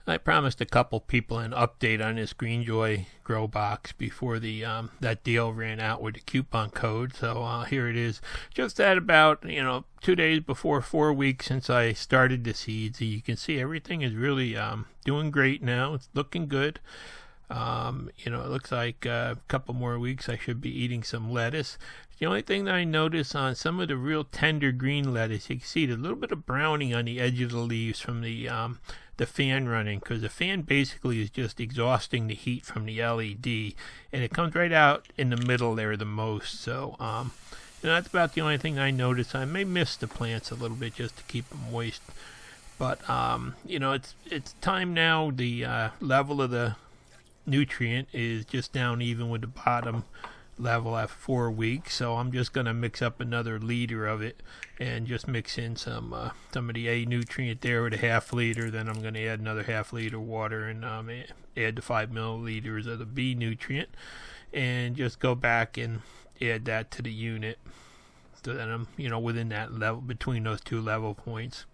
I promised a couple people an update on this Greenjoy grow box before the that deal ran out with the coupon code. So here it is. Just at about 2 days before 4 weeks since I started the seeds. You can see everything is really doing great now. It's looking good. It looks like a couple more weeks I should be eating some lettuce. The only thing that I notice on some of the real tender green lettuce, you can see there's a little bit of browning on the edge of the leaves from the fan running, because the fan basically is just exhausting the heat from the LED, and it comes right out in the middle there the most. So that's about the only thing I notice. I may miss the plants a little bit just to keep them moist, but it's time now. The level of the nutrient is just down even with the bottom level at 4 weeks, so I'm just going to mix up another liter of it and just mix in some of the A nutrient there with a half liter. Then I'm going to add another half liter water and add the 5 milliliters of the B nutrient, and just go back and add that to the unit, so that I'm within that level, between those two level points.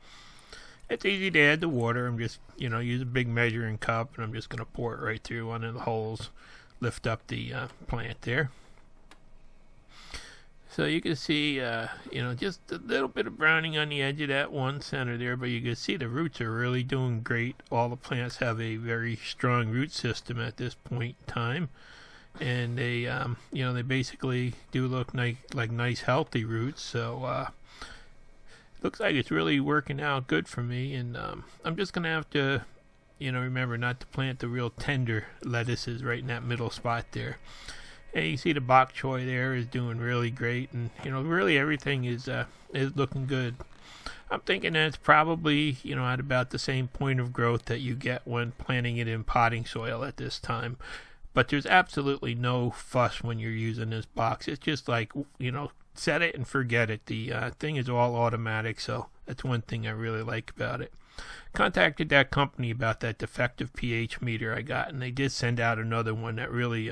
It's easy to add the water. I'm just use a big measuring cup, and I'm just going to pour it right through one of the holes, lift up the plant there. So you can see, just a little bit of browning on the edge of that one center there, but you can see the roots are really doing great. All the plants have a very strong root system at this point in time, and they, they basically do look like nice, healthy roots. So looks like it's really working out good for me, and I'm just gonna have to, remember not to plant the real tender lettuces right in that middle spot there. And you see the bok choy there is doing really great, and really everything is looking good. I'm thinking that it's probably at about the same point of growth that you get when planting it in potting soil at this time. But there's absolutely no fuss when you're using this box. It's just like set it and forget it. The thing is all automatic, so that's one thing I really like about it. Contacted that company about that defective pH meter I got, and they did send out another one that really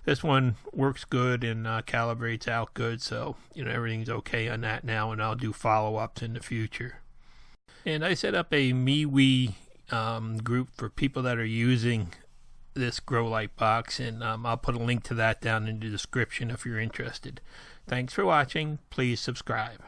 this one works good and calibrates out good, so everything's okay on that now, and I'll do follow-ups in the future. And I set up a MeWe group for people that are using this grow light box, and I'll put a link to that down in the description if you're interested. Thanks for watching. Please subscribe.